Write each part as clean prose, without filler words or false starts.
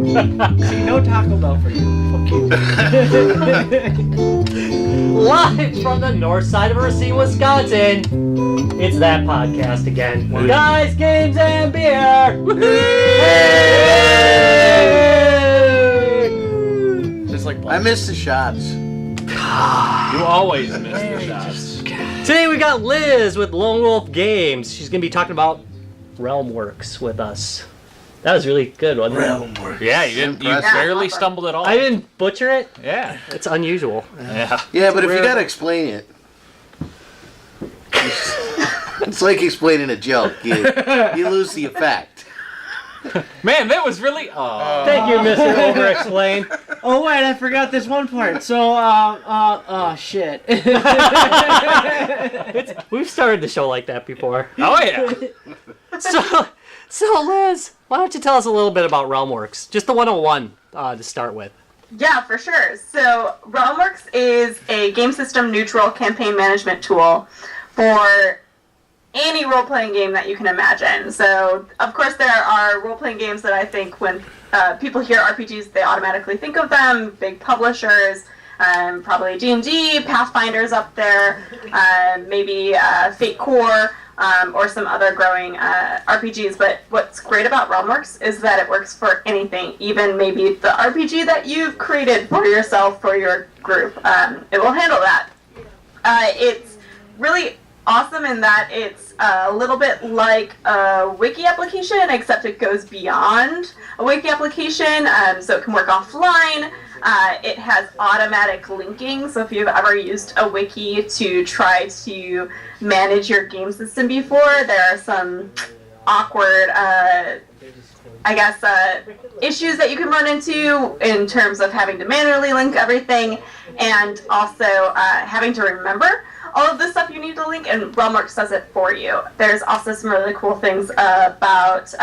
See, no Taco Bell for you. Live from the north side of Racine, Wisconsin. It's that podcast again. Guys, games, and beer. Just like I miss the shots. you always miss the shots. Today we got Liz with Lone Wolf Games. She's going to be talking about Realmworks with us. That was really good, wasn't it? Realmworks. Yeah, you barely stumbled at all. I didn't butcher it. Yeah. It's unusual. Yeah. Yeah, but if you gotta explain it, it's like explaining a joke. You lose the effect. Man, that was really. Thank you, Mr. Over-Explain. Oh wait, I forgot this one part. So, shit. We've started the show like that before. Oh yeah. So Liz, why don't you tell us a little bit about Realmworks? Just the 101 to start with. Yeah, for sure. So Realmworks is a game system neutral campaign management tool for any role-playing game that you can imagine. So, of course, there are role-playing games that I think when people hear RPGs, they automatically think of them. Big publishers, probably D&D, Pathfinder's up there, maybe Fate Core, or some other growing RPGs. But what's great about Realmworks is that it works for anything, even maybe the RPG that you've created for yourself, for your group. It will handle that. It's really awesome in that it's a little bit like a wiki application, except it goes beyond a wiki application, so it can work offline. It has automatic linking, so if you've ever used a wiki to try to manage your game system before, there are some awkward, issues that you can run into in terms of having to manually link everything, and also having to remember all of the stuff you need to link, and Realmworks does it for you. There's also some really cool things about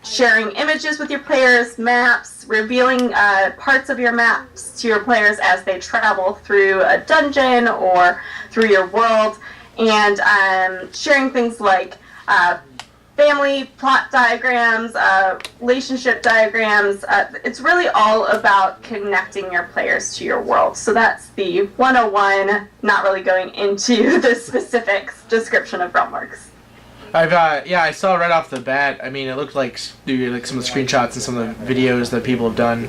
sharing images with your players, maps, revealing parts of your maps to your players as they travel through a dungeon or through your world, and sharing things like family plot diagrams, relationship diagrams. It's really all about connecting your players to your world. So that's the 101, not really going into the specifics description of Realmworks. I saw right off the bat. I mean, it looked like some of the screenshots and some of the videos that people have done.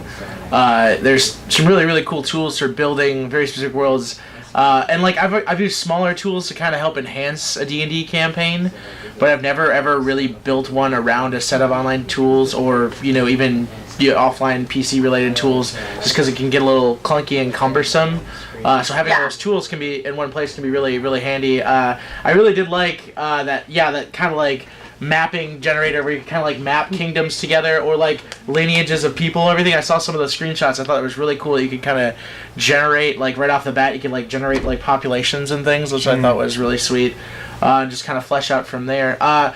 There's some really, really cool tools for building very specific worlds. And like I've used smaller tools to kind of help enhance a D&D campaign, but I've never ever really built one around a set of online tools or even offline PC related tools, just because it can get a little clunky and cumbersome. So having those tools can be in one place can be really, really handy. I really did like that kind of like mapping generator where you can kind of like map kingdoms together or like lineages of people and everything. I saw some of those screenshots. I thought it was really cool that you could kind of generate, like right off the bat, you could like generate like populations and things, which I thought was really sweet. And just kind of flesh out from there. How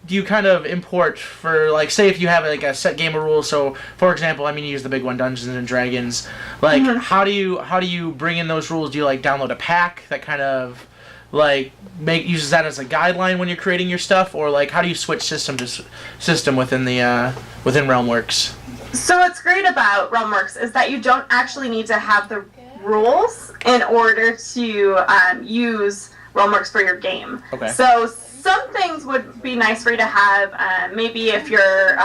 do you kind of import for, like, say if you have like a set game of rules? So for example, I mean, you use the big one, Dungeons and Dragons. Like how do you bring in those rules? Do you like download a pack that kind of like uses that as a guideline when you're creating your stuff, or like how do you switch system to system within Realmworks? So what's great about Realmworks is that you don't actually need to have the rules in order to use Realmworks for your game. Okay. So some things would be nice for you to have, maybe if you're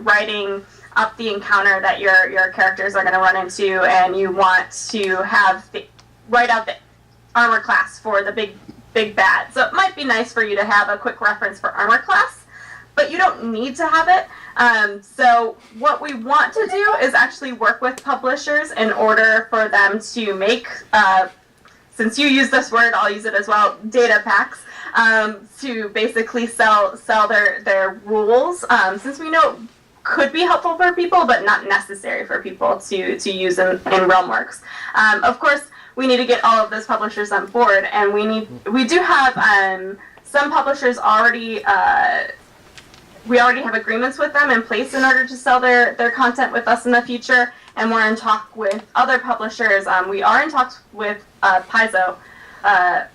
writing up the encounter that your characters are going to run into, and you want to write out the armor class for the big bad. So it might be nice for you to have a quick reference for armor class, but you don't need to have it. So what we want to do is actually work with publishers in order for them to make, since you use this word, I'll use it as well, data packs, to basically sell their rules, since we know it could be helpful for people, but not necessary for people to use in Realmworks. Of course, we need to get all of those publishers on board, and we do have some publishers already. We already have agreements with them in place in order to sell their content with us in the future, and we're in talk with other publishers. We are in talks with Paizo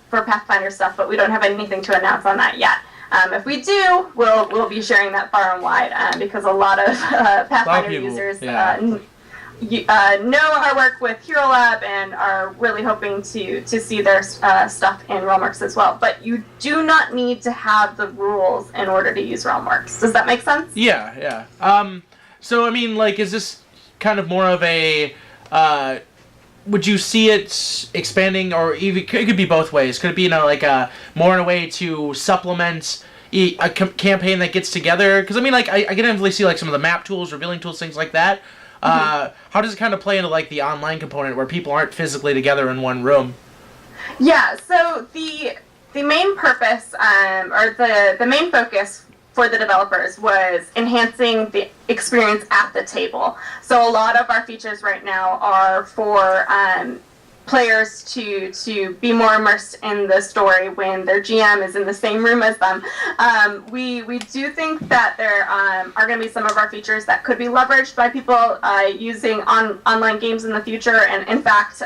for Pathfinder stuff, but we don't have anything to announce on that yet. If we do, we'll be sharing that far and wide because a lot of Pathfinder people, users yeah. know our work with Hero Lab and are really hoping to see their stuff in Realmworks as well. But you do not need to have the rules in order to use Realmworks. Does that make sense? Yeah. So, I mean, like, is this kind of more of a... would you see it expanding, or even, it could be both ways? Could it be, like, more in a way to supplement a campaign that gets together? Because, I mean, like, I can definitely see, like, some of the map tools, revealing tools, things like that. How does it kind of play into, like, the online component where people aren't physically together in one room? Yeah, so the main purpose, or the main focus for the developers was enhancing the experience at the table. So a lot of our features right now are for players to be more immersed in the story when their GM is in the same room as them. We do think that there are going to be some of our features that could be leveraged by people using online games in the future. And in fact,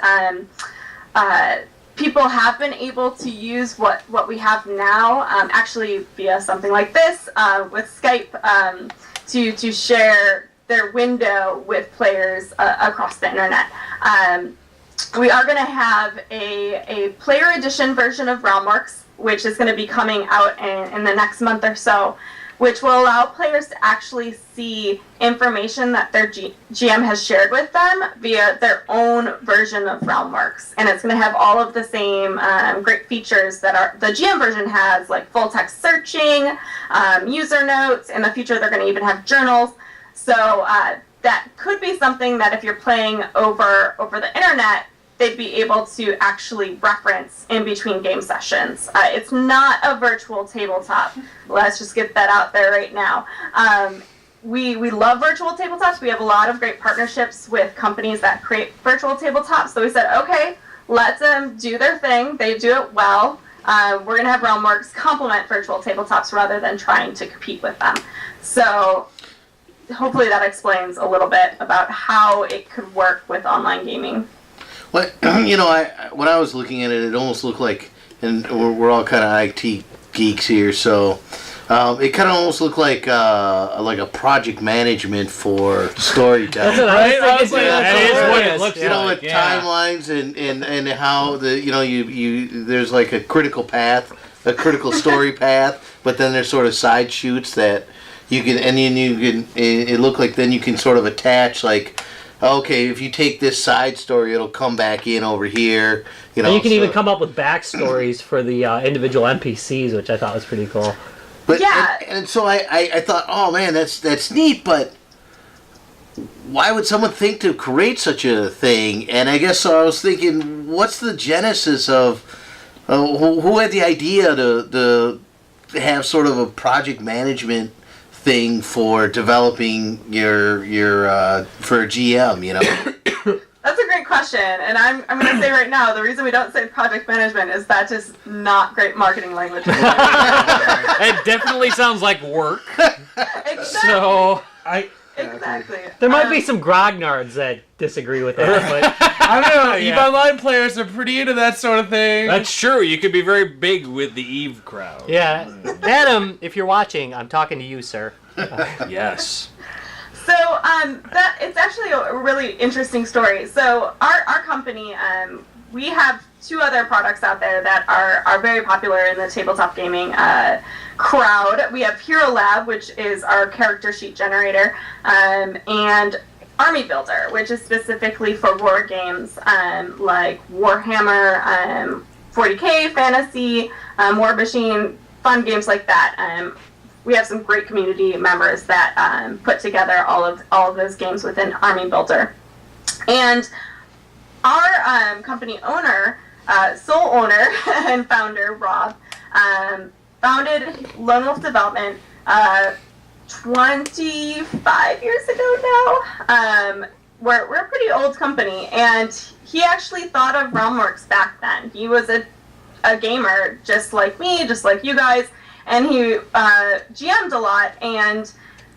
people have been able to use what we have now, actually via something like this, with Skype, to share their window with players across the internet. We are going to have a player edition version of Realmworks, which is going to be coming out in the next month or so, which will allow players to actually see information that their GM has shared with them via their own version of Realmworks. And it's going to have all of the same great features that the GM version has, like full text searching, user notes. In the future, they're going to even have journals. So that could be something that if you're playing over the internet, they'd be able to actually reference in between game sessions. It's not a virtual tabletop. Let's just get that out there right now. We love virtual tabletops. We have a lot of great partnerships with companies that create virtual tabletops. So we said, okay, let them do their thing. They do it well. We're going to have Realmworks complement virtual tabletops rather than trying to compete with them. So hopefully that explains a little bit about how it could work with online gaming. Well, when I was looking at it, it almost looked like, and we're all kind of IT geeks here, so it kind of almost looked like a project management for storytelling. Right? That is what it looks With timelines and how there's like a critical path, a critical story path, but then there's sort of side shoots that you can, and then you can. It looked like then you can sort of attach like. Okay, if you take this side story, it'll come back in over here. And you can even come up with backstories for the individual NPCs, which I thought was pretty cool. But yeah. and so I thought, oh man, that's neat, but why would someone think to create such a thing? And I guess so I was thinking, what's the genesis of who had the idea to have sort of a project management thing for developing your for a GM, That's a great question, and I'm going to say right now, the reason we don't say project management is that's just not great marketing language. It definitely sounds like work. Exactly. So Exactly. There might be some grognards that disagree with that, but I don't know. Yeah. EVE Online players are pretty into that sort of thing. that's true. You could be very big with the Eve crowd. yeah. Adam, if you're watching, I'm talking to you, sir. Yes. So that it's actually a really interesting story. So our company, we have two other products out there that are very popular in the tabletop gaming crowd. We have Hero Lab, which is our character sheet generator, and Army Builder, which is specifically for war games like Warhammer, 40K, Fantasy, War Machine, fun games like that. We have some great community members that put together all of those games within Army Builder. And our company owner, sole owner and founder, Rob, founded Lone Wolf Development 25 years ago now. We're a pretty old company, and he actually thought of Realmworks back then. He was a gamer just like me, just like you guys, and he GM'd a lot and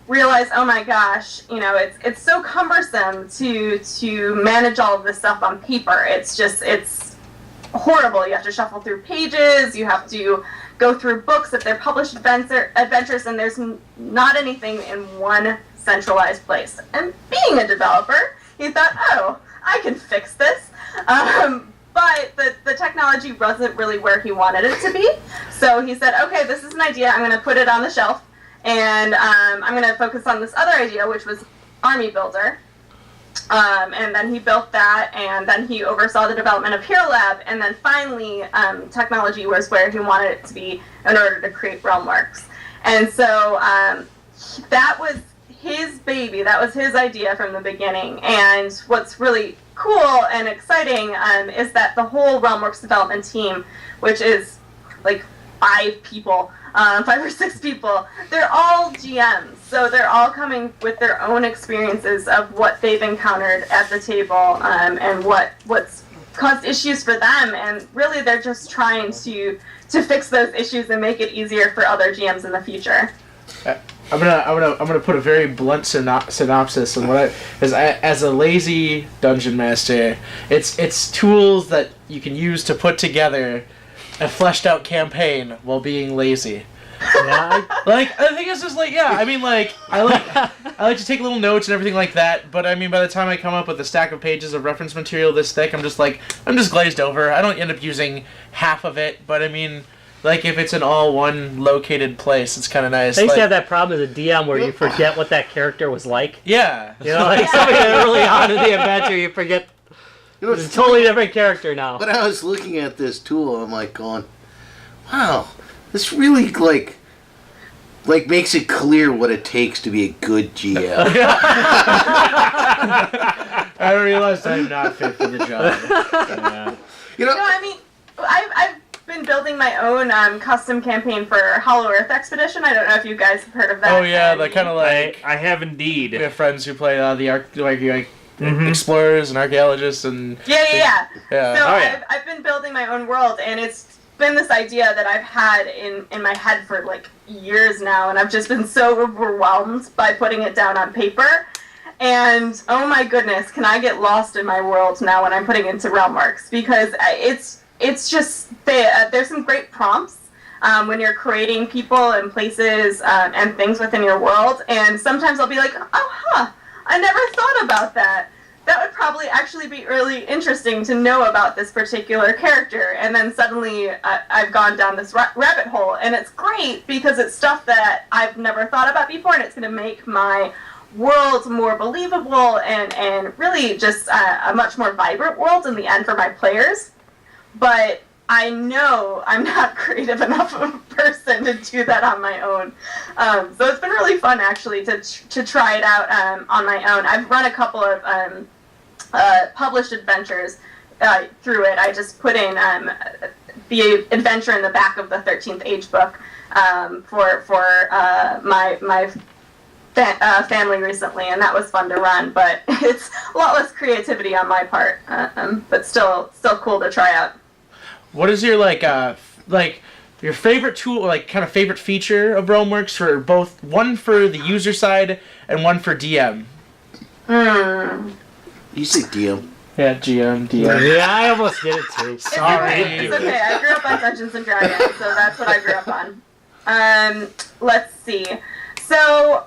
realized, oh my gosh, it's so cumbersome to manage all of this stuff on paper. It's horrible. You have to shuffle through pages. You have to go through books if they're published adventures, and there's not anything in one centralized place. And being a developer, he thought, oh, I can fix this. But the technology wasn't really where he wanted it to be. So he said, okay, this is an idea. I'm going to put it on the shelf. And I'm going to focus on this other idea, which was Army Builder. And then he built that, and then he oversaw the development of Hero Lab. And then finally, technology was where he wanted it to be in order to create Realmworks. And so that was his baby. That was his idea from the beginning. And what's really cool and exciting is that the whole Realmworks development team, which is like 5 people, 5 or 6 people, they're all GMs. So they're all coming with their own experiences of what they've encountered at the table and what's caused issues for them. And really, they're just trying to fix those issues and make it easier for other GMs in the future. I'm gonna put a very blunt synopsis on what as a lazy dungeon master. It's tools that you can use to put together a fleshed out campaign while being lazy. Yeah. Like, I think it's just like, yeah, I mean, like, I like to take little notes and everything like that, but I mean, by the time I come up with a stack of pages of reference material this thick, I'm just glazed over. I don't end up using half of it, but I mean, like, if it's in all one located place, it's kind of nice. I used to have that problem as a DM where you forget what that character was like. Yeah. You know, like somebody early on in the adventure, you forget. It's a totally different character now. When I was looking at this tool, I'm like going, wow, this really like makes it clear what it takes to be a good GM. I realized I'm not fit for the job. Yeah. You know, No, I mean, I've been building my own custom campaign for Hollow Earth Expedition. I don't know if you guys have heard of that. Oh yeah, that kind of like I have indeed. we have friends who play the explorers and archaeologists and Yeah. yeah. So Oh, yeah. I've been building my own world, and it's been this idea that I've had in my head for like years now, and I've just been so overwhelmed by putting it down on paper. And oh my goodness, can I get lost in my world now when I'm putting it into Realmworks? Because it's just there's some great prompts when you're creating people and places and things within your world, and sometimes I'll be like, I never thought about that. That would probably actually be really interesting to know about this particular character. And then suddenly I've gone down this rabbit hole, and it's great because it's stuff that I've never thought about before, and it's going to make my world more believable and really just a much more vibrant world in the end for my players. But I know I'm not creative enough of a person to do that on my own. So it's been really fun, actually, to try it out on my own. I've run a couple of published adventures through it. I just put in the adventure in the back of the 13th Age book for my family recently, and that was fun to run. But it's a lot less creativity on my part, but still cool to try out. What is your your favorite tool, like kind of favorite feature of Realmworks for both one for the user side and one for DM? you say DM. Yeah, DM. Yeah, I almost did it too. Sorry. It's okay. I grew up on Dungeons and Dragons, so that's what I grew up on. Let's see. So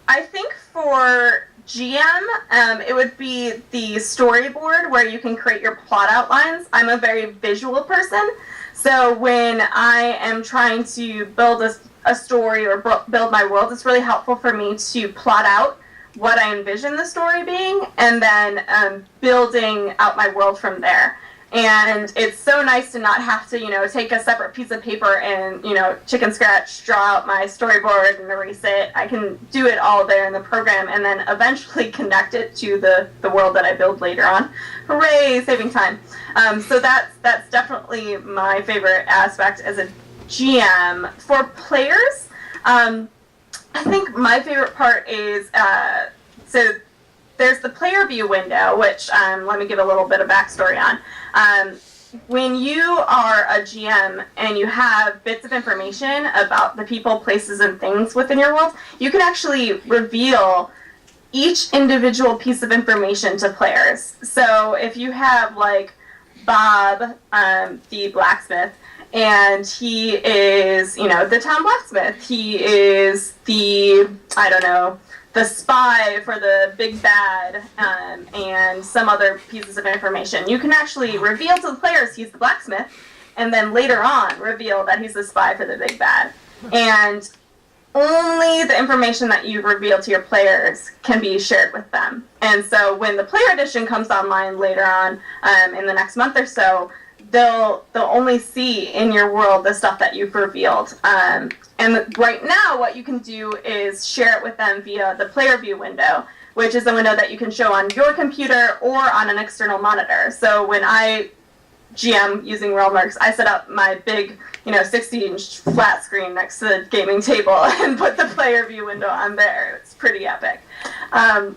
I think for GM, it would be the storyboard where you can create your plot outlines. I'm a very visual person, so when I am trying to build a story or build my world, it's really helpful for me to plot out what I envision the story being, and then building out my world from there. And it's so nice to not have to, take a separate piece of paper and, chicken scratch, draw out my storyboard and erase it. I can do it all there in the program and then eventually connect it to the world that I build later on. Hooray, saving time. So that's definitely my favorite aspect as a GM. For players, I think my favorite part is, so there's the player view window, which let me give a little bit of backstory on. When you are a GM and you have bits of information about the people, places, and things within your world, you can actually reveal each individual piece of information to players. So if you have, like, Bob, the blacksmith, and he is, the town blacksmith. He is the, I don't know, the spy for the big bad, and some other pieces of information. You can actually reveal to the players he's the blacksmith, and then later on reveal that he's the spy for the big bad. And only the information that you reveal to your players can be shared with them. And so when the player edition comes online later on, in the next month or so, they'll only see in your world the stuff that you've revealed. And right now, what you can do is share it with them via the player view window, which is a window that you can show on your computer or on an external monitor. So when I GM using Realmworks, I set up my big, 60-inch flat screen next to the gaming table and put the player view window on there. It's pretty epic.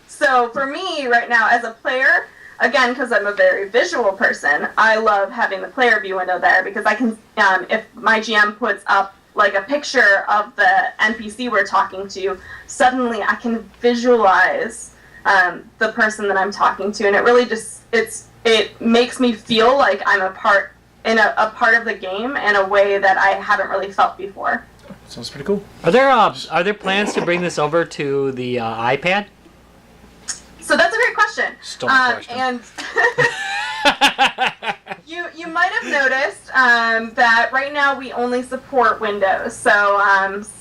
So for me right now as a player, again, because I'm a very visual person, I love having the player view window there because I can, if my GM puts up like a picture of the NPC we're talking to, suddenly I can visualize the person that I'm talking to, and it really just, it makes me feel like I'm a part of the game in a way that I haven't really felt before. Sounds pretty cool. Are there plans to bring this over to the iPad? So that's a great question. Still a question. And you might have noticed that right now we only support Windows. So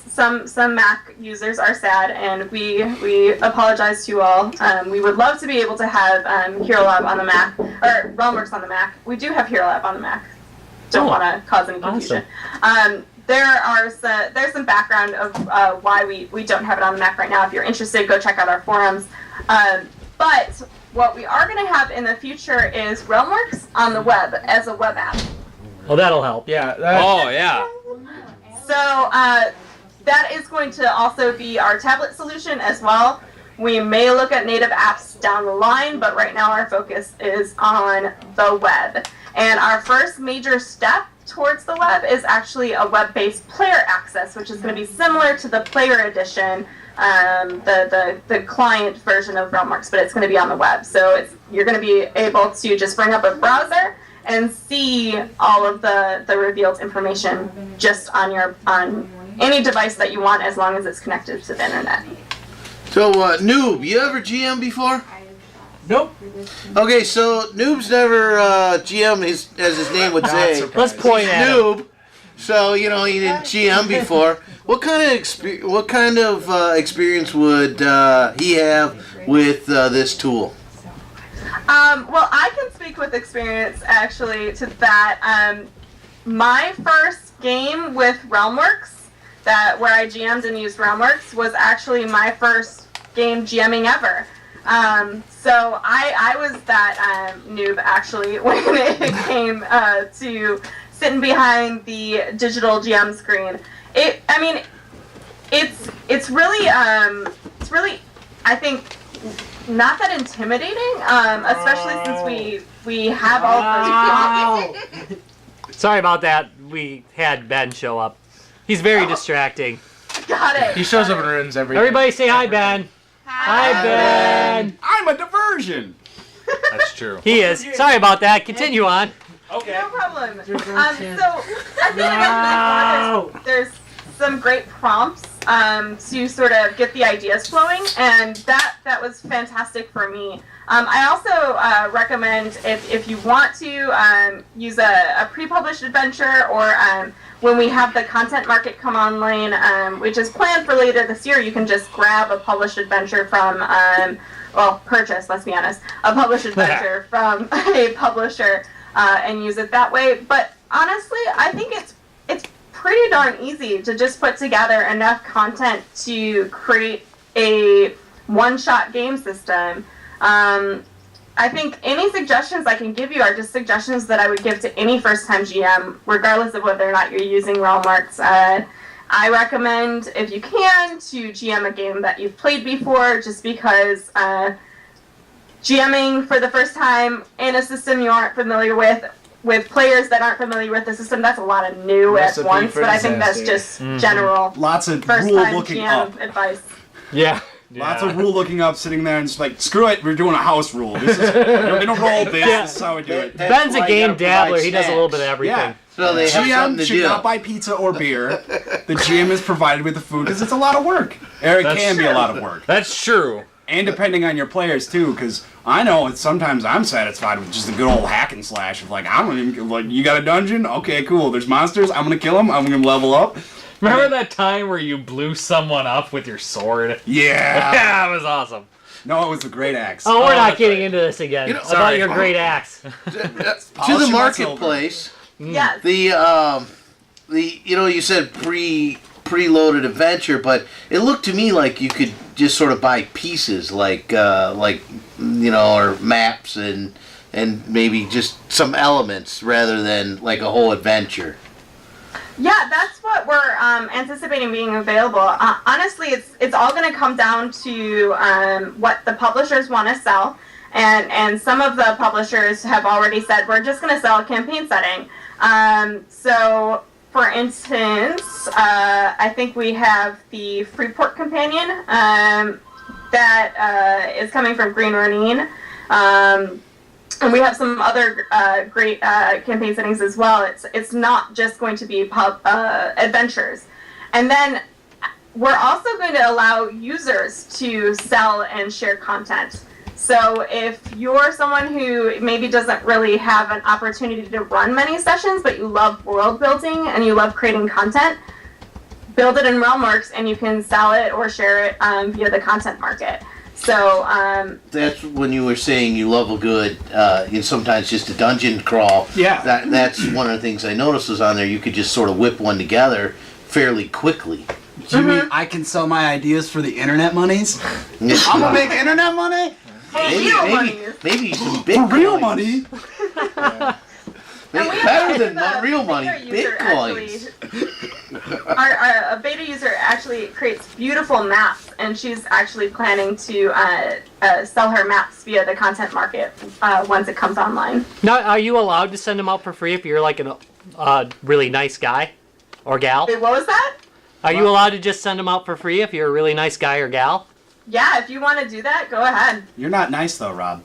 some Mac users are sad, and we apologize to you all. We would love to be able to have HeroLab on the Mac, or Realmworks on the Mac. We do have HeroLab on the Mac. Don't want to cause any confusion. Awesome. There's some background of why we don't have it on the Mac right now. If you're interested, go check out our forums. But what we are going to have in the future is Realmworks on the web as a web app. Oh, that'll help. Yeah. Oh, yeah. So that is going to also be our tablet solution as well. We may look at native apps down the line, but right now our focus is on the web. And our first major step towards the web is actually a web-based player access, which is going to be similar to the player edition, the client version of Realmworks, but it's going to be on the web. So you're going to be able to just bring up a browser and see all of the revealed information just on any device that you want, as long as it's connected to the internet. So, Noob, you ever GM before? Nope. Okay, so Noob's never GM, as his name would say. Let's point at him. Noob. So, he didn't GM before. What kind of experience would he have with this tool? Well, I can speak with experience, actually, to that. My first game with Realmworks, where I GM'd and used Realmworks, was actually my first game GMing ever. So I was that noob, actually, when it came to sitting behind the digital GM screen. It's really, I think, not that intimidating, especially since we have all those prompts. Sorry about that. We had Ben show up. He's very distracting. Got it. He shows up and ruins everything. Everybody say hi, Ben. Hi, Ben. I'm a diversion. That's true. He is. Sorry about that. Continue on. Okay. No problem. So I feel like there's some great prompts to sort of get the ideas flowing, and that was fantastic for me. I also recommend if you want to use a pre-published adventure, or when we have the content market come online, which is planned for later this year, you can just grab a published adventure from, purchase, let's be honest, a published adventure from a publisher and use it that way. But honestly, I think it's pretty darn easy to just put together enough content to create a one-shot game system. I think any suggestions I can give you are just suggestions that I would give to any first-time GM, regardless of whether or not you're using Realmworks. I recommend, if you can, to GM a game that you've played before, just because GMing for the first time in a system you aren't familiar with players that aren't familiar with the system, that's a lot of new at once, but I think that's just general Lots of first-time rule looking GM up. advice. Yeah. Lots of rule looking up, sitting there and just like, screw it, we're doing a house rule. This is, we're gonna roll this, this is how we do it. Ben's a why you game gotta provide dabbler. He does a little snacks. bit of everything. Yeah. So they have GM something to should do. not buy pizza or beer. The GM is provided with the food because it's a lot of work. Or it can be a lot of work. That's true. And depending on your players too, because I know sometimes I'm satisfied with just a good old hack and slash of like, I'm gonna like, you got a dungeon? Okay, cool. There's monsters. I'm gonna kill them. I'm gonna level up. Remember that time where you blew someone up with your sword? Yeah. Yeah, it was awesome. No, it was the great axe. Oh, we're not that's getting right. into this again. You know- about Sorry. your great axe. To Polish the my silver. marketplace. Yes. The you said preloaded adventure, but it looked to me like you could just sort of buy pieces, like or maps and maybe just some elements rather than like a whole adventure. Yeah, that's what we're anticipating being available. Honestly, it's all going to come down to what the publishers want to sell, and some of the publishers have already said we're just going to sell a campaign setting. So, for instance, I think we have the Freeport Companion that is coming from Green Ronin. And we have some other great campaign settings as well. It's not just going to be adventures. And then we're also going to allow users to sell and share content. So if you're someone who maybe doesn't really have an opportunity to run many sessions, but you love world building and you love creating content, build it in Realmworks and you can sell it or share it via the content market. So That's when you were saying you love a good, sometimes just a dungeon crawl. Yeah. That's one of the things I noticed was on there. You could just sort of whip one together fairly quickly. Do you mean I can sell my ideas for the internet monies? I'm gonna make internet money? Maybe some Bitcoin. For real money? Better than real money. Bitcoins. Our beta user actually creates beautiful maps, and she's actually planning to sell her maps via the content market once it comes online. Now, are you allowed to send them out for free if you're like a really nice guy or gal? Wait, what was that? Are you allowed to just send them out for free if you're a really nice guy or gal? Yeah, if you want to do that, go ahead. You're not nice though, Rob.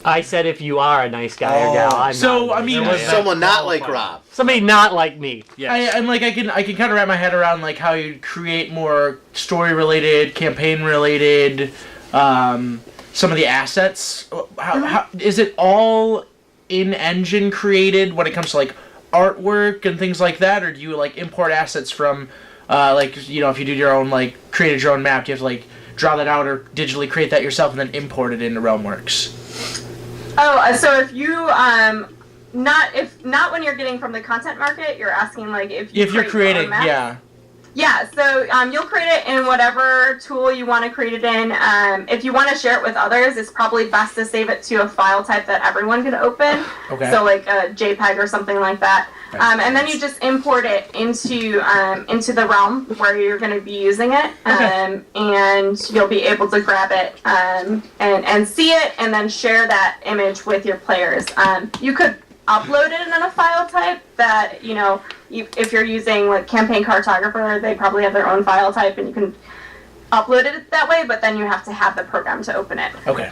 I said if you are a nice guy or gal. I'm So, not. I mean, Someone not like Rob. somebody not like me. Yes. I can kind of wrap my head around like how you create more story related, campaign related, some of the assets. How is it all in engine created when it comes to like artwork and things like that, or do you like import assets from if you do your own created your own map, do you have to like draw that out or digitally create that yourself and then import it into Realmworks? Oh, so if you not when you're getting from the content market, you're asking if If you're create your own creating, map? yeah. Yeah, so you'll create it in whatever tool you want to create it in. If you want to share it with others, it's probably best to save it to a file type that everyone can open. Okay. So like a JPEG or something like that. And then you just import it into the realm where you're going to be using it. And you'll be able to grab it and see it and then share that image with your players. You could upload it in a file type that, if you're using like Campaign Cartographer, they probably have their own file type and you can upload it that way, but then you have to have the program to open it. Okay.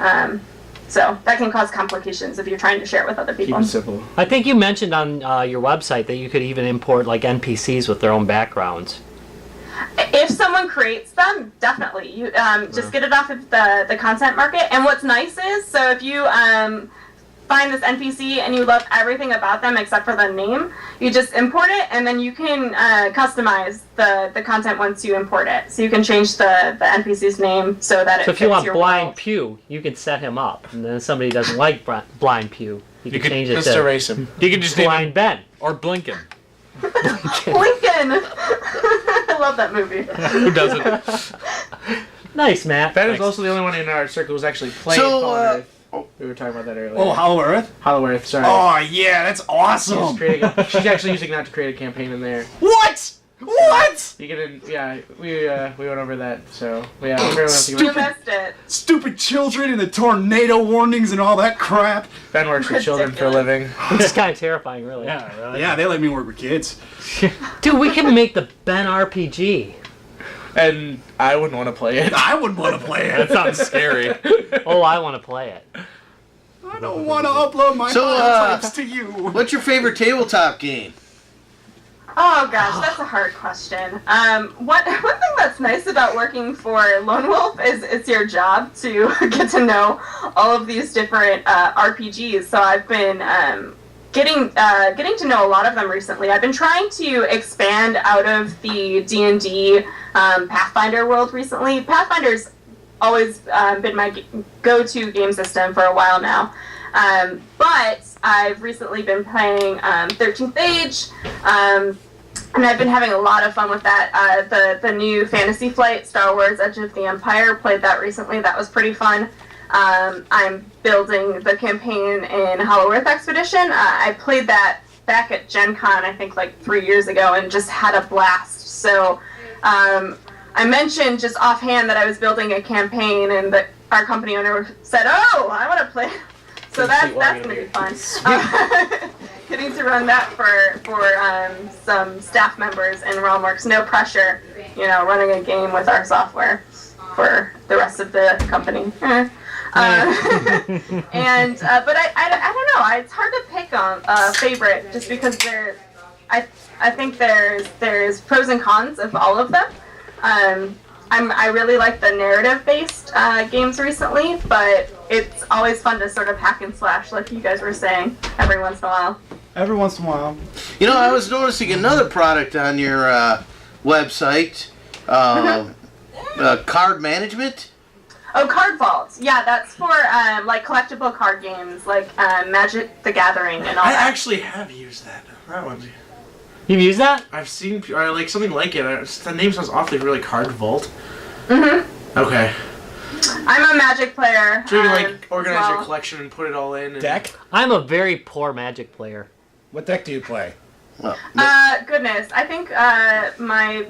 So that can cause complications if you're trying to share it with other people. Keep it simple. I think you mentioned on your website that you could even import like NPCs with their own backgrounds. If someone creates them, definitely. You just get it off of the content market. And what's nice is, so if you find this NPC and you love everything about them except for the name, you just import it and then you can customize the content once you import it. So you can change the NPC's name so that it So if you fits want your Blind world. Pew, you can set him up. And then if somebody doesn't like Blind Pew, you can change it Just to erase him. You can just name Blind him, Ben. or Blinken. Lincoln! I love that movie. Who doesn't? Nice, Matt. Ben is Thanks. also the only one in our circle who's actually played So, Fallen Earth. We were talking about that earlier. Oh, Hollow Earth? Hollow Earth, sorry. Oh yeah, that's awesome. She's actually using that to create a campaign in there. What? What? You can, we went over that, so yeah. We really have to You go- missed it. Stupid children and the tornado warnings and all that crap. Ben works with children for a living. Which is kind of terrifying, really. Yeah, really. Yeah, they let me work with kids. Dude, we can make the Ben RPG. And I wouldn't want to play it. I wouldn't want to play That it. sounds scary. Oh, I want to play it. I don't want to upload my So, file types to you. What's your favorite tabletop game? Oh gosh, that's a hard question. One thing that's nice about working for Lone Wolf is it's your job to get to know all of these different RPGs. So I've been getting to know a lot of them recently. I've been trying to expand out of the D&D Pathfinder world recently. Pathfinder's always been my go-to game system for a while now. But I've recently been playing 13th Age, and I've been having a lot of fun with that. The new Fantasy Flight, Star Wars Edge of the Empire, played that recently. That was pretty fun. I'm building the campaign in Hollow Earth Expedition. I played that back at Gen Con, I think like 3 years ago, and just had a blast. So I mentioned just offhand that I was building a campaign, and our company owner said, "Oh, I want to play." So that's going to be fun. Getting to run that for some staff members in Realmworks. No pressure, running a game with our software for the rest of the company. But I don't know. It's hard to pick on a favorite just because I think there's pros and cons of all of them. I really like the narrative-based games recently, but it's always fun to sort of hack and slash, like you guys were saying, every once in a while. Every once in a while. I was noticing another product on your website, card management. Oh, Card Vault. Yeah, that's for like collectible card games, like Magic the Gathering and all I that. actually have used that. That one. You've used that? I've seen like something like it. The name sounds awfully really Card Vault. Okay. I'm a Magic player. So you can organize your collection and put it all in. And... Deck? I'm a very poor Magic player. What deck do you play? Goodness. I think my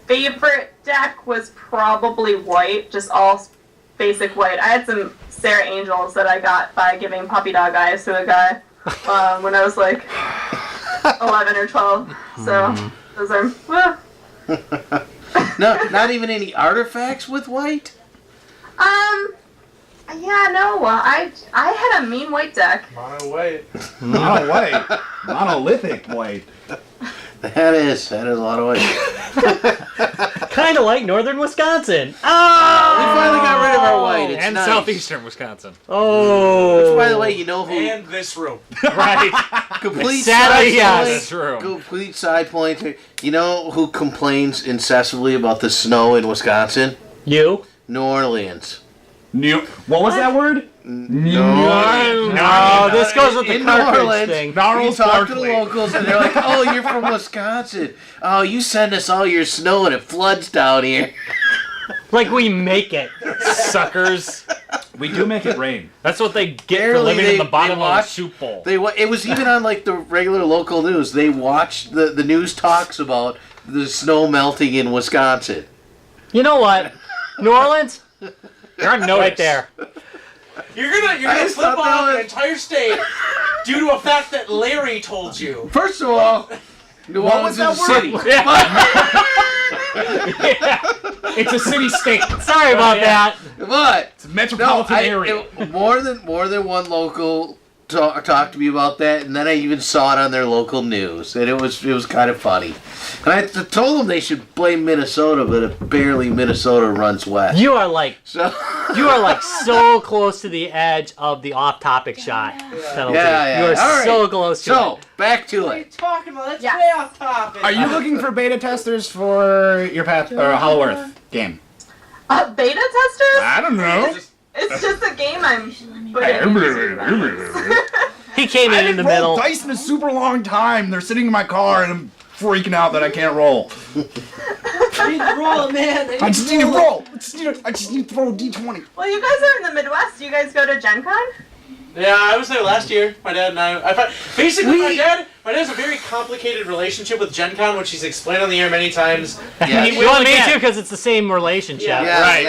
favorite deck was probably white, just all basic white. I had some Sarah Angels that I got by giving puppy dog eyes to a guy when I was like 11 or 12. So those are... No, not even any artifacts with white? Yeah, no. I had a mean white deck. Mono white. Mono white. Monolithic white. That is a lot of white. Kind of like northern Wisconsin. We finally got rid of our white. It's And nice. southeastern Wisconsin. Which, by the way, you know who... And this room. Right. Complete Sadly, side yes. point. That's true. Complete side point. You know who complains incessantly about the snow in Wisconsin? You? New Orleans. What was that word? No, this goes with the In New cartridge Orleans, thing. you talk to the locals and they're like, "Oh, you're from Wisconsin. Oh, you send us all your snow and it floods down here." Like we make it. Suckers. We do make it rain. That's what they get for Barely living in the bottom of a watch- soup bowl. It was even on like the regular local news. They watched the news talks about the snow melting in Wisconsin. You know what? New Orleans? You're on notice. Right there. You're gonna I flip thought that off was- an entire state due to a fact that Larry told you. First of all, New Orleans is a city. It's a city-state. Sorry about that. But It's a metropolitan area. more than one local talked to me about that, and then I even saw it on their local news, and it was kind of funny. And I told them they should blame Minnesota, but apparently Minnesota runs west. You are like So so close to the edge of the off-topic shot penalty. Yeah. You are All right. so close to So it. back to it. Talking about let's Yeah. way off topic. Are you looking for beta testers for your Hollow Earth game? Beta testers? I don't know. It's just a game I'm putting into. He came I in didn't the roll middle. dice in a super long time. They're sitting in my car and I'm freaking out that I can't roll. I need to roll it, man. I just need to roll. I just need to throw a d20. Well, you guys are in the Midwest. Do you guys go to Gen Con? Yeah, I was there last year. My dad and I basically, my dad has a very complicated relationship with Gen Con, which he's explained on the air many times. Yeah. You want me too, because it's the same relationship. Yeah. Right.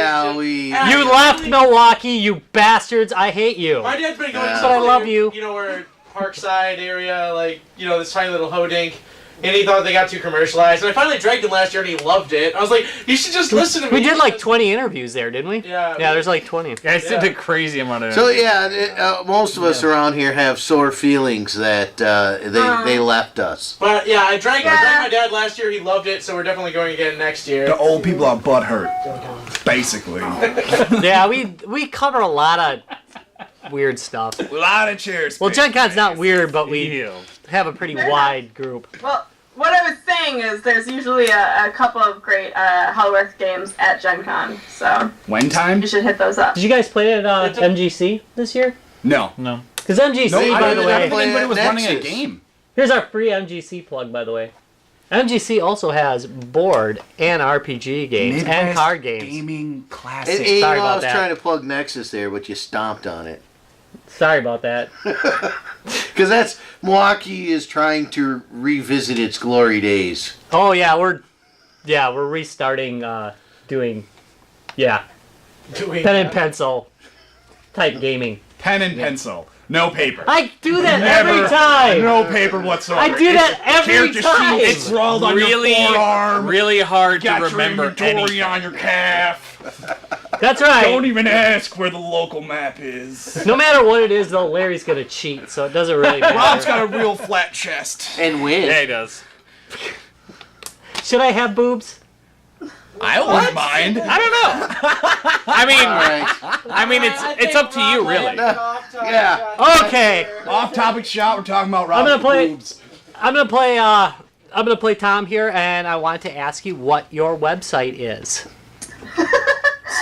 You left Milwaukee, you bastards. I hate you. My dad's been going to But I love you. You know, we're Parkside area, like, this tiny little hodink. and he thought they got too commercialized. And I finally dragged him last year, and he loved it. I was like, you should just listen to me. We did like 20 interviews there, didn't we? Yeah. Yeah, there's like 20. Guys did a crazy amount of. So yeah, most of us around here have sore feelings that they left us. But yeah, I dragged my dad last year. He loved it, so we're definitely going again next year. The old people are butthurt, basically. Yeah, we cover a lot of weird stuff. A lot of chairs. Well, Gen Con's not weird, but we have a pretty wide group. Well, what I was saying is there's usually a couple of great Hollow-Earth games at Gen Con, so When time? you should hit those up. Did you guys play it at MGC this year? No. Because MGC, by the I way, don't think anybody was running a Nexus. game. here's our free MGC plug, by the way. MGC also has board and RPG games and card games. Gaming classic. And, Sorry I about was that. trying to plug Nexus there, but you stomped on it. Sorry about that. Because that's Milwaukee is trying to revisit its glory days. Oh yeah, we're restarting doing pen and pencil type gaming. Pen and pencil. No paper. I do that Never. every time. No paper whatsoever. I do that every Character time. sheet scrawled on your forearm. really hard to Got remember your inventory anything. on your calf. That's right. Don't even ask where the local map is. No matter what it is, though, Larry's gonna cheat, so it doesn't really matter. Rob's got a real flat chest. And win. Yeah, he does. Should I have boobs? I wouldn't mind. I don't know. I mean, it's up to you, really. Yeah. Okay. Off-topic shot. We're talking about Rob's gonna play- boobs. I'm gonna play Tom here, and I want to ask you what your website is.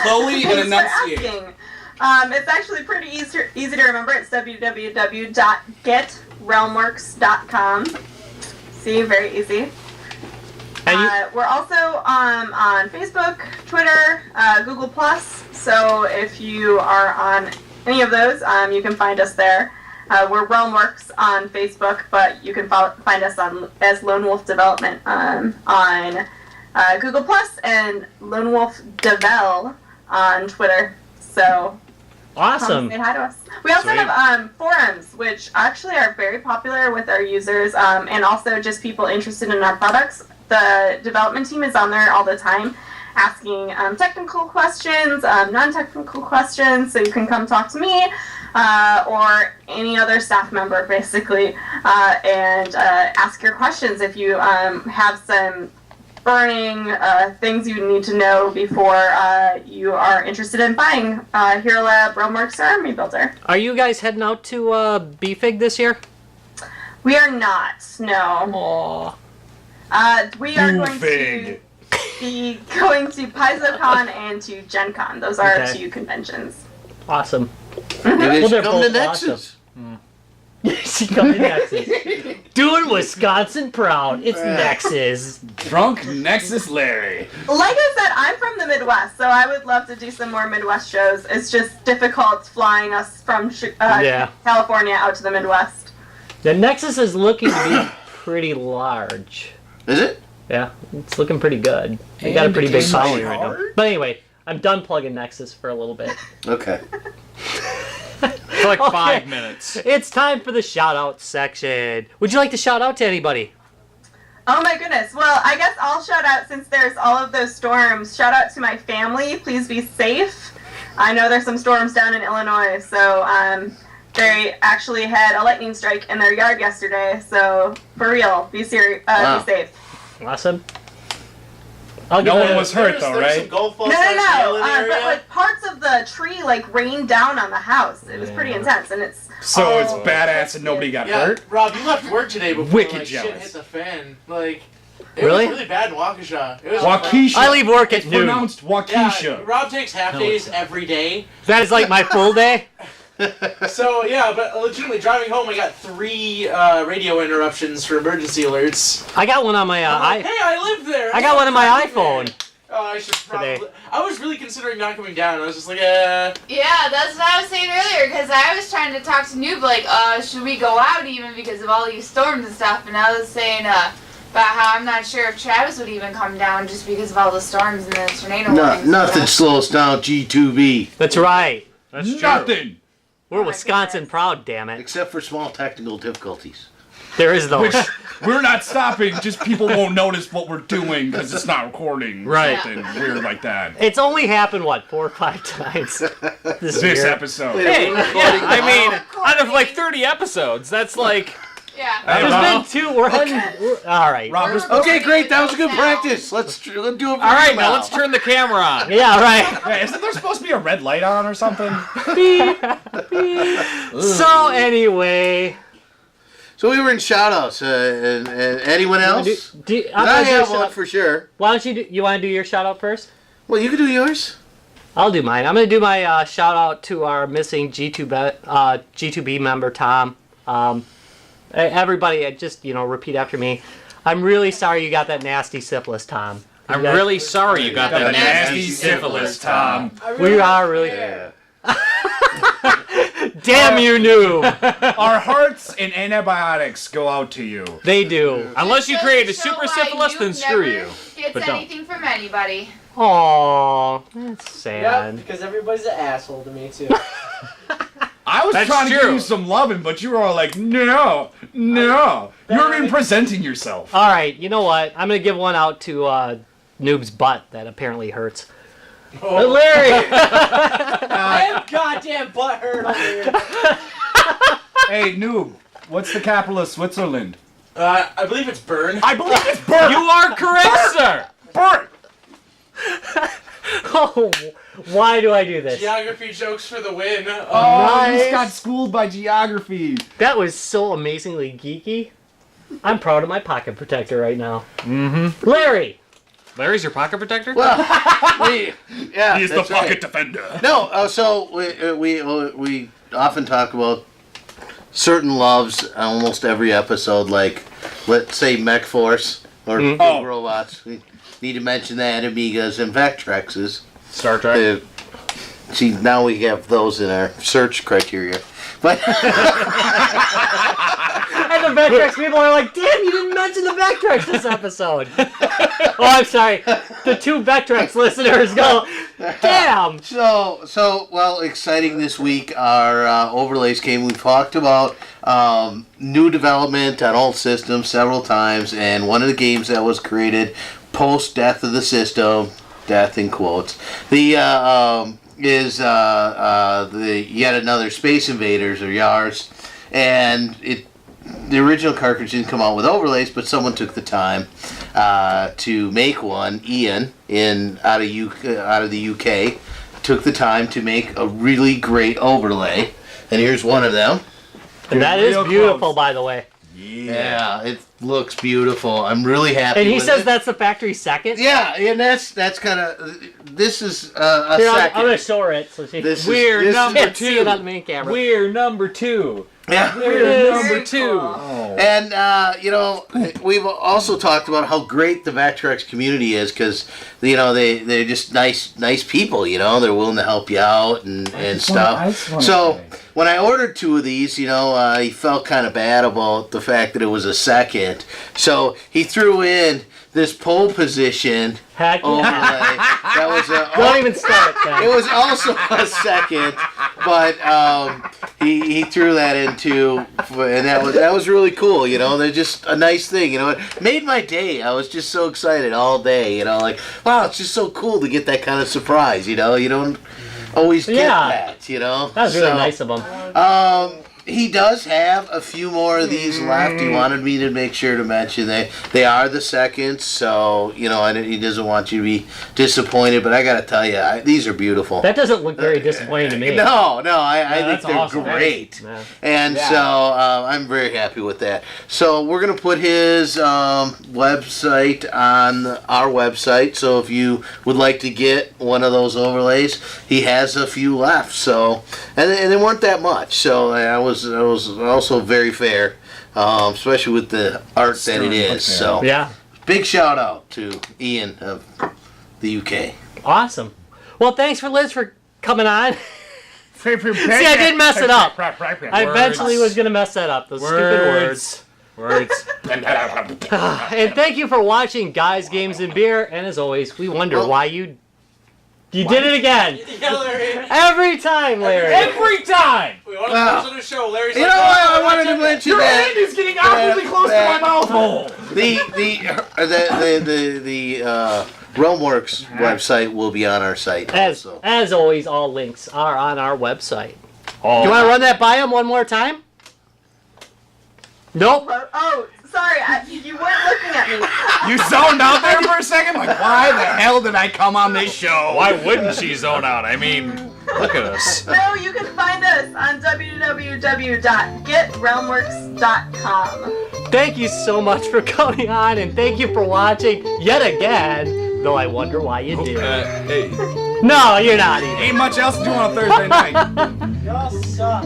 Slowly and Thanks for enunciate. asking. It's actually pretty easy to remember. It's www.getrealmworks.com. See, very easy. And you, We're also on Facebook, Twitter, Google+. So if you are on any of those, you can find us there. We're Realmworks on Facebook, but you can find us as Lone Wolf Development on Google+, and Lone Wolf Devel on Twitter. So awesome. come say hi to us. We also Sweet. have forums, which actually are very popular with our users, and also just people interested in our products. The development team is on there all the time, asking technical questions, non-technical questions, so you can come talk to me or any other staff member, basically, and ask your questions if you have some burning things you need to know before you are interested in buying Hero Lab, Realmworks, or Army Builder. Are you guys heading out to BFIG this year? We are not, no. Aw. We are going to Big. be going to PaizoCon and to Gen Con. Those are our Okay. two conventions. Awesome. Maybe they Well, should they're come to both Nexus. She coming Nexus. Doing Wisconsin proud. It's Nexus. Drunk Nexus Larry. Like I said, I'm from the Midwest, so I would love to do some more Midwest shows. It's just difficult flying us from Yeah. California out to the Midwest. The Nexus is looking to be pretty large. Is it? Yeah, it's looking pretty good. They got a pretty big following right now. But anyway, I'm done plugging Nexus for a little bit. Okay. For like 5 minutes. It's time for the shout out section. Would you like to shout out to anybody? Oh my goodness. Well, I guess I'll shout out, since there's all of those storms, shout out to my family. Please be safe. I know there's some storms down in Illinois, so they actually had a lightning strike in their yard yesterday. So for real, be safe. Awesome. No one was hurt though, There's some right? golf balls No, that are hail in the but area. like parts of the tree like rained down on the house. It was pretty intense, and it's So it's badass and nobody got Yeah, hurt? Rob, you left work today before Wicked shit jealous. hit the fan. Like, it Really? was really bad in Waukesha. It was Waukesha. I leave work at noon. Pronounced Yeah, Waukesha. Rob takes half days every day. That is like my full day. So yeah, but legitimately driving home, I got 3 radio interruptions for emergency alerts. I got one on my I'm like, hey, I lived there. I got one on my I lived iPhone. there. Oh, I should Today. probably. I was really considering not coming down. I was just like, Yeah, that's what I was saying earlier, because I was trying to talk to Noob, like, should we go out even because of all these storms and stuff, and I was saying, about how I'm not sure if Travis would even come down just because of all the storms and the tornado warnings and Nothing stuff. slows down G2B. That's right. That's true. Nothing. We're my Wisconsin goodness. proud, damn it. Except for small technical difficulties. There is no. Which we're not stopping, just people won't notice what we're doing because it's not recording. Right. Something weird like that. It's only happened, 4 or 5 times this This year. episode. Hey, yeah, I mean, out of like 30 episodes, that's like. Yeah. There's Rob. been 2. We're heading. All right. Rob, Okay, great. That was a good practice. Let's do it. All right, now let's turn the camera on. Yeah, right. Hey, isn't there supposed to be a red light on or something? So anyway, So we were in shout-outs. And anyone else? I have one for sure. Why don't you do? You want to do your shout out first? Well, you can do yours. I'll do mine. I'm gonna do my shout out to our missing G2B member Tom. Everybody, just repeat after me. I'm really sorry you got that nasty syphilis, Tom. I'm really sorry you got that nasty syphilis, Tom. We are really. Yeah. Damn you, noob. Our hearts and antibiotics go out to you. They do. Unless you Just create a to show super why syphilis, then Noob screw never you. Gets But don't. anything from anybody. Aww, that's sad. Because everybody's an asshole to me too. I was That's trying to true. give you some loving, but you were all like, no. You weren't even presenting yourself. All right, you know what? I'm gonna give one out to Noob's butt that apparently hurts. Larry. I am goddamn butthurt over here. Hey, noob, what's the capital of Switzerland? I believe it's Bern. I believe it's Bern. You are correct, sir. Bern. Oh, why do I do this? Geography jokes for the win. Oh, Nice. you got schooled by geography. That was so amazingly geeky. I'm proud of my pocket protector right now. Mm-hmm. Larry. Larry's your pocket protector? Well, yeah, He's the that's pocket right. defender. No, so we often talk about certain loves on almost every episode, like let's say Mech Force or Big Oh. Robots. We need to mention that Amigas and Vectrexes. Star Trek. See, now we have those in our search criteria. But And the Vectrex people are like, damn, you didn't mention the Vectrex this episode. Oh, I'm sorry. The 2 Vectrex listeners go, damn. So well, exciting this week. Our overlays came. We talked about new development on old systems several times, and one of the games that was created post death of the system, death in quotes, is the yet another Space Invaders or YARS, and the original cartridge didn't come out with overlays, but someone took the time to make one. Ian out of the UK took the time to make a really great overlay, and here's one of them. And that is Real beautiful, close. by the way. Yeah, it looks beautiful. I'm really happy. And he with says it. that's the factory second? Yeah, and that's kind of. This is a Here, second. I'm going to show her it. So she We're number can't see it on the 2. main camera. We're number 2. Yeah. We're number Very 2. cool. And we've also talked about how great the Vectrex community is because they're just nice people. They're willing to help you out and stuff. So when I ordered 2 of these, he felt kind of bad about the fact that it was a second. So he threw in this pole position Heck overlay. yeah. That was Don't even start, It was also a second, but he threw that in too, and that was really cool. They're just a nice thing. It made my day. I was just so excited all day. Like, wow, it's just so cool to get that kind of surprise. You don't always get that. That was really nice of him. He does have a few more of these left. He wanted me to make sure to mention they are the seconds, so he doesn't want you to be disappointed. But I gotta tell you, these are beautiful. That doesn't look very disappointing to me. No, I think that's they're awesome. great, Yeah. and so I'm very happy with that. So we're gonna put his website on our website. So if you would like to get one of those overlays, he has a few left. So and they weren't that much. So I was also very fair, especially with the art that it is. So Yeah. big shout out to Ian of the UK. Awesome. Well, thanks for Liz for coming on. See, I did mess it up. I eventually was going to mess that up. Those stupid words. And thank you for watching Guys, Games, and Beer. And as always, we wonder why you You did it again. Yeah, Larry. Every time, Larry. Every time. We want to close on the show. Larry's You like, know what? I "Oh, wanted to watch it." mention Your that. hand is getting awkwardly close to my mouth hole. The Realmworks website will be on our site also. As always, all links are on our website. Oh, You want to run that by him one more time? Nope. Oh, sorry, you weren't looking at me. You zoned out there for a second? Like, why the hell did I come on this show? why wouldn't she zone out? I mean, look at us. No, you can find us on www.getrealmworks.com. Thank you so much for coming on, and thank you for watching yet again. Though I wonder why you do. Hey, No, you're not even. Ain't much else to do on a Thursday night. Y'all suck.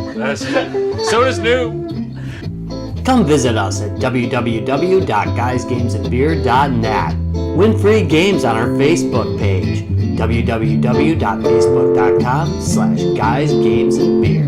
so does New. Come visit us at www.guysgamesandbeer.net. Win free games on our Facebook page, www.facebook.com/guysgamesandbeer.